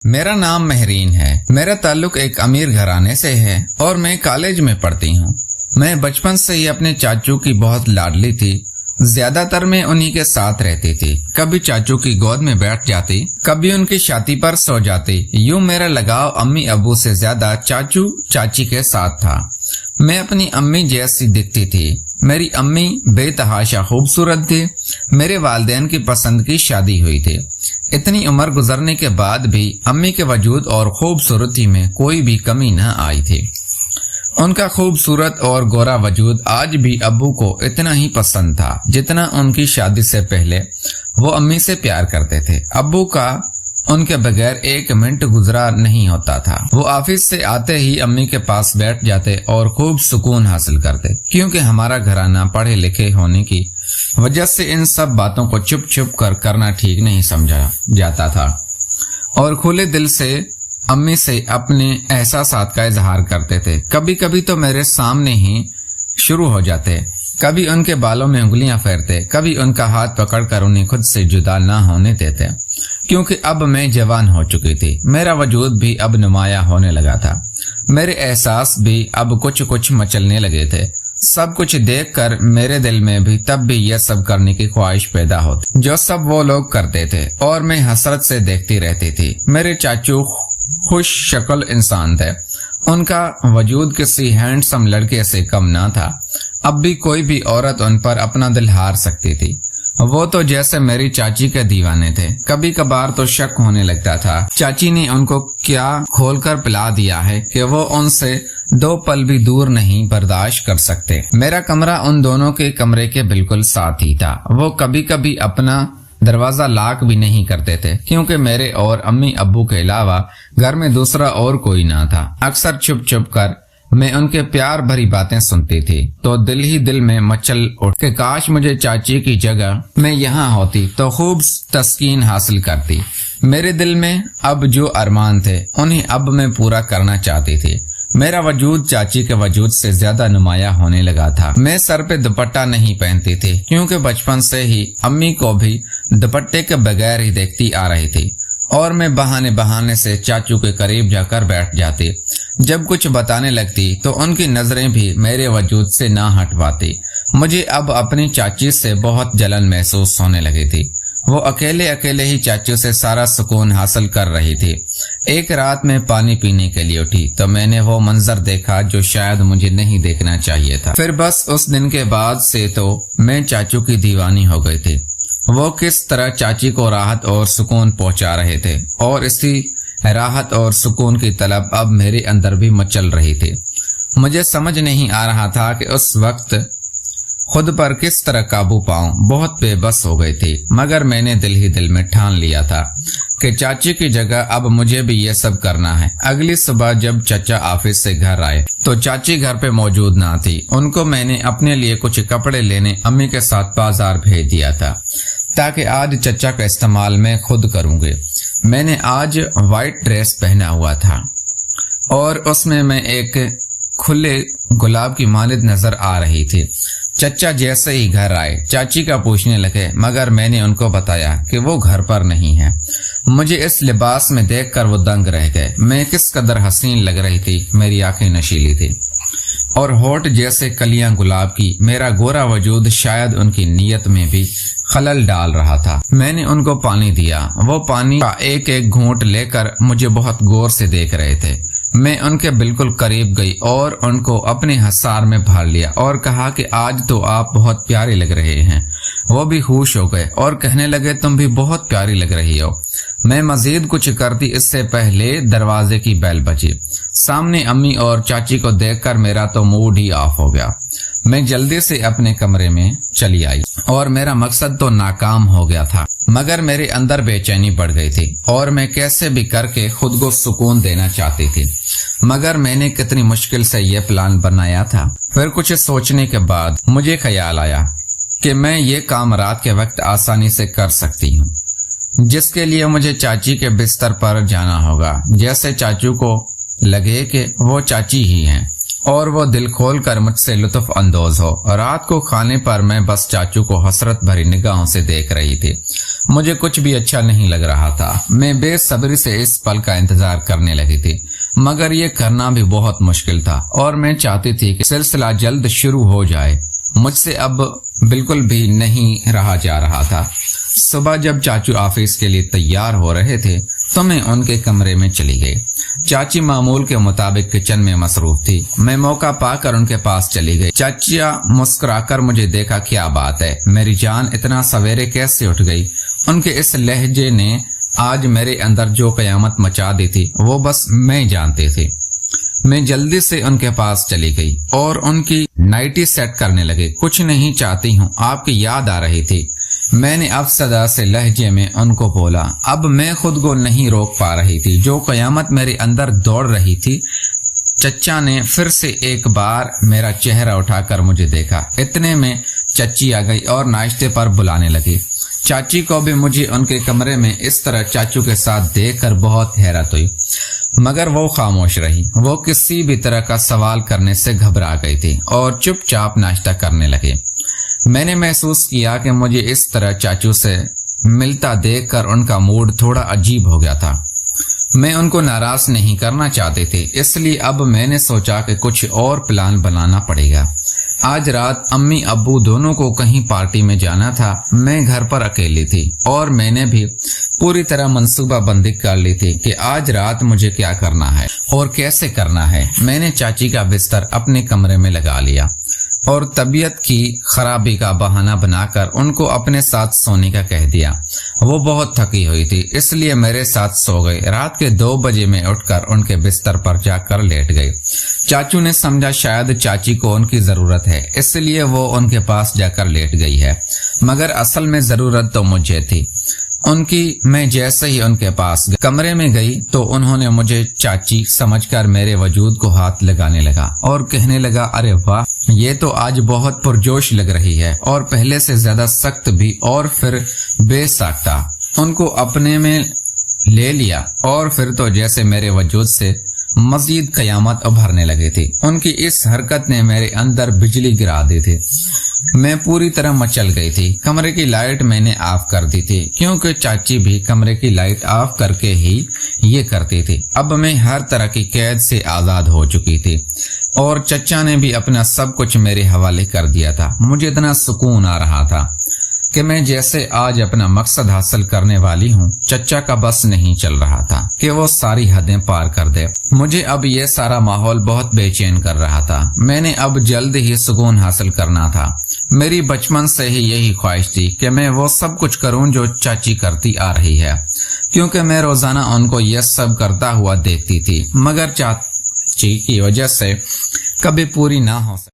میرا نام مہرین ہے۔ میرا تعلق ایک امیر گھرانے سے ہے اور میں کالج میں پڑھتی ہوں۔ میں بچپن سے ہی اپنے چاچو کی بہت لاڈلی تھی۔ زیادہ تر میں انہی کے ساتھ رہتی تھی۔ کبھی چاچو کی گود میں بیٹھ جاتی، کبھی ان کی چھاتی پر سو جاتی۔ یوں میرا لگاؤ امی ابو سے زیادہ چاچو چاچی کے ساتھ تھا۔ میں اپنی امی جیسی دکھتی تھی۔ میری امی بے تحاشا خوبصورت تھی۔ میرے والدین کی پسند کی شادی ہوئی تھی۔ اتنی عمر گزرنے کے بعد بھی امی کے وجود اور خوبصورتی میں کوئی بھی کمی نہ آئی تھی۔ ان کا خوبصورت اور گورا وجود آج بھی ابو کو اتنا ہی پسند تھا جتنا ان کی شادی سے پہلے وہ امی سے پیار کرتے تھے۔ ابو کا ان کے بغیر ایک منٹ گزرا نہیں ہوتا تھا۔ وہ آفس سے آتے ہی امی کے پاس بیٹھ جاتے اور خوب سکون حاصل کرتے، کیونکہ ہمارا گھرانہ پڑھے لکھے ہونے کی وجہ سے ان سب باتوں کو چھپ چھپ کر کرنا ٹھیک نہیں سمجھا جاتا تھا، اور کھلے دل سے امی سے اپنے احساسات کا اظہار کرتے تھے۔ کبھی کبھی تو میرے سامنے ہی شروع ہو جاتے، کبھی ان کے بالوں میں انگلیاں پھیرتے، کبھی ان کا ہاتھ پکڑ کر انہیں خود سے جدا نہ ہونے دیتے، کیونکہ اب میں جوان ہو چکی تھی۔ میرا وجود بھی اب نمایاں ہونے لگا تھا۔ میرے احساس بھی اب کچھ مچلنے لگے تھے۔ سب کچھ دیکھ کر میرے دل میں بھی تب بھی یہ سب کرنے کی خواہش پیدا ہوتی جو سب وہ لوگ کرتے تھے، اور میں حسرت سے دیکھتی رہتی تھی۔ میرے چاچو خوش شکل انسان تھے۔ ان کا وجود کسی ہینڈسم لڑکے سے کم نہ تھا۔ اب بھی کوئی بھی عورت ان پر اپنا دل ہار سکتی تھی۔ وہ تو جیسے میری چاچی کے دیوانے تھے۔ کبھی کبھار تو شک ہونے لگتا تھا چاچی نے ان کو کیا کھول کر پلا دیا ہے کہ وہ ان سے 2 پل بھی دور نہیں برداشت کر سکتے۔ میرا کمرہ ان دونوں کے کمرے کے بالکل ساتھ ہی تھا۔ وہ کبھی کبھی اپنا دروازہ لاک بھی نہیں کرتے تھے، کیونکہ میرے اور امی ابو کے علاوہ گھر میں دوسرا اور کوئی نہ تھا۔ اکثر چھپ چھپ کر میں ان کے پیار بھری باتیں سنتی تھی تو دل ہی دل میں مچل اٹھ کہ کاش مجھے چاچی کی جگہ میں یہاں ہوتی تو خوب تسکین حاصل کرتی۔ میرے دل میں اب جو ارمان تھے انہیں اب میں پورا کرنا چاہتی تھی۔ میرا وجود چاچی کے وجود سے زیادہ نمایاں ہونے لگا تھا۔ میں سر پہ دوپٹہ نہیں پہنتی تھی، کیونکہ بچپن سے ہی امی کو بھی دوپٹے کے بغیر ہی دیکھتی آ رہی تھی، اور میں بہانے سے چاچو کے قریب جا کر بیٹھ جاتی۔ جب کچھ بتانے لگتی تو ان کی نظریں بھی میرے وجود سے نہ ہٹ پاتی۔ مجھے اب اپنی چاچی سے بہت جلن محسوس ہونے لگی تھی۔ وہ اکیلے ہی چاچو سے سارا سکون حاصل کر رہی تھی۔ ایک رات میں پانی پینے کے لیے اٹھی تو میں نے وہ منظر دیکھا جو شاید مجھے نہیں دیکھنا چاہیے تھا۔ پھر بس اس دن کے بعد سے تو میں چاچو کی دیوانی ہو گئی تھی۔ وہ کس طرح چاچی کو راحت اور سکون پہنچا رہے تھے، اور اسی راحت اور سکون کی طلب اب میرے اندر بھی مچل رہی تھی۔ مجھے سمجھ نہیں آ رہا تھا کہ اس وقت خود پر کس طرح قابو پاؤں۔ بہت بے بس ہو گئی تھی، مگر میں نے دل ہی دل میں ٹھان لیا تھا کہ چاچی کی جگہ اب مجھے بھی یہ سب کرنا ہے۔ اگلی صبح جب چچا آفس سے گھر آئے تو چاچی گھر پہ موجود نہ تھی۔ ان کو میں نے اپنے لیے کچھ کپڑے لینے امی کے ساتھ بازار بھیج دیا تھا، تاکہ آج چچا کا استعمال میں خود کروں گی۔ میں نے آج وائٹ ڈریس پہنا ہوا تھا، اور اس میں ایک کھلے گلاب کی مانند نظر آ رہی تھی۔ چچا جیسے ہی گھر آئے چاچی کا پوچھنے لگے، مگر میں نے ان کو بتایا کہ وہ گھر پر نہیں ہے۔ مجھے اس لباس میں دیکھ کر وہ دنگ رہ گئے۔ میں کس قدر حسین لگ رہی تھی۔ میری آنکھیں نشیلی تھی اور ہونٹ جیسے کلیاں گلاب کی۔ میرا گورا وجود شاید ان کی نیت میں بھی خلل ڈال رہا تھا۔ میں نے ان کو پانی دیا۔ وہ پانی کا ایک ایک گھونٹ لے کر مجھے بہت غور سے دیکھ رہے تھے۔ میں ان کے بالکل قریب گئی اور ان کو اپنے حصار میں بھر لیا اور کہا کہ آج تو آپ بہت پیاری لگ رہے ہیں۔ وہ بھی خوش ہو گئے اور کہنے لگے تم بھی بہت پیاری لگ رہی ہو۔ میں مزید کچھ کرتی اس سے پہلے دروازے کی بیل بجی۔ سامنے امی اور چاچی کو دیکھ کر میرا تو موڈ ہی آف ہو گیا۔ میں جلدی سے اپنے کمرے میں چلی آئی، اور میرا مقصد تو ناکام ہو گیا تھا، مگر میرے اندر بے چینی بڑھ گئی تھی، اور میں کیسے بھی کر کے خود کو سکون دینا چاہتی تھی۔ مگر میں نے کتنی مشکل سے یہ پلان بنایا تھا۔ پھر کچھ سوچنے کے بعد مجھے خیال آیا کہ میں یہ کام رات کے وقت آسانی سے کر سکتی ہوں، جس کے لیے مجھے چاچی کے بستر پر جانا ہوگا، جیسے چاچو کو لگے کہ وہ چاچی ہی ہیں اور وہ دل کھول کر مجھ سے لطف اندوز ہو۔ رات کو کھانے پر میں بس چاچو کو حسرت بھری نگاہوں سے دیکھ رہی تھی۔ مجھے کچھ بھی اچھا نہیں لگ رہا تھا. میں بے صبری سے اس پل کا انتظار کرنے لگی تھی، مگر یہ کرنا بھی بہت مشکل تھا اور میں چاہتی تھی کہ سلسلہ جلد شروع ہو جائے. مجھ سے اب بالکل بھی نہیں رہا جا رہا تھا. صبح جب چاچو آفس کے لیے تیار ہو رہے تھے تو میں ان کے کمرے میں چلی گئی. چاچی معمول کے مطابق کچن میں مصروف تھی. میں موقع پا کر ان کے پاس چلی گئی. چاچیا مسکرا کر مجھے دیکھا. کیا بات ہے میری جان، اتنا سویرے کیسے اٹھ گئی؟ ان کے اس لہجے نے آج میرے اندر جو قیامت مچا دی تھی وہ بس میں جانتی تھی. میں جلدی سے ان کے پاس چلی گئی اور ان کی نائٹی سیٹ کرنے لگے. کچھ نہیں چاہتی ہوں، آپ کی یاد آ رہی تھی. میں نے افسردہ سے لہجے میں ان کو بولا. اب میں خود کو نہیں روک پا رہی تھی. جو قیامت میرے اندر دوڑ رہی تھی. چچا نے پھر سے ایک بار میرا چہرہ اٹھا کر مجھے دیکھا. اتنے میں چچی آ گئی اور ناشتے پر بلانے لگی. چاچی کو بھی مجھے ان کے کمرے میں اس طرح چاچو کے ساتھ دیکھ کر بہت حیرت ہوئی، مگر وہ خاموش رہی. وہ کسی بھی طرح کا سوال کرنے سے گھبرا گئی تھی اور چپ چاپ ناشتہ کرنے لگے. میں نے محسوس کیا کہ مجھے اس طرح چاچو سے ملتا دیکھ کر ان کا موڈ تھوڑا عجیب ہو گیا تھا. میں ان کو ناراض نہیں کرنا چاہتی تھی، اس لیے اب میں نے سوچا کہ کچھ اور پلان بنانا پڑے گا. آج رات امی ابو دونوں کو کہیں پارٹی میں جانا تھا. میں گھر پر اکیلی تھی اور میں نے بھی پوری طرح منصوبہ بندی کر لی تھی کہ آج رات مجھے کیا کرنا ہے اور کیسے کرنا ہے. میں نے چاچی کا بستر اپنے کمرے میں لگا لیا اور طبیعت کی خرابی کا بہانہ بنا کر ان کو اپنے ساتھ سونے کا کہہ دیا. وہ بہت تھکی ہوئی تھی اس لیے میرے ساتھ سو گئی. رات کے 2 بجے میں اٹھ کر ان کے بستر پر جا کر لیٹ گئی. چاچو نے سمجھا شاید چاچی کو ان کی ضرورت ہے، اس لیے وہ ان کے پاس جا کر لیٹ گئی ہے، مگر اصل میں ضرورت تو مجھے تھی ان کی. میں جیسے ہی ان کے پاس کمرے میں گئی تو انہوں نے مجھے چاچی سمجھ کر میرے وجود کو ہاتھ لگانے لگا اور کہنے لگا، ارے واہ، یہ تو آج بہت پرجوش لگ رہی ہے اور پہلے سے زیادہ سخت بھی. اور پھر بے ساختہ ان کو اپنے میں لے لیا اور پھر تو جیسے میرے وجود سے مزید قیامت ابھرنے لگی تھی. ان کی اس حرکت نے میرے اندر بجلی گرا دی تھی. میں پوری طرح مچل گئی تھی. کمرے کی لائٹ میں نے آف کر دی تھی کیونکہ چاچی بھی کمرے کی لائٹ آف کر کے ہی یہ کرتی تھی. اب میں ہر طرح کی قید سے آزاد ہو چکی تھی اور چچا نے بھی اپنا سب کچھ میرے حوالے کر دیا تھا. مجھے اتنا سکون آ رہا تھا کہ میں جیسے آج اپنا مقصد حاصل کرنے والی ہوں. چچا کا بس نہیں چل رہا تھا کہ وہ ساری حدیں پار کر دے. مجھے اب یہ سارا ماحول بہت بے چین کر رہا تھا. میں نے اب جلد ہی سکون حاصل کرنا تھا. میری بچپن سے ہی یہی خواہش تھی کہ میں وہ سب کچھ کروں جو چاچی کرتی آ رہی ہے، کیونکہ میں روزانہ ان کو یہ سب کرتا ہوا دیکھتی تھی، مگر چاچی کی وجہ سے کبھی پوری نہ ہو سکی.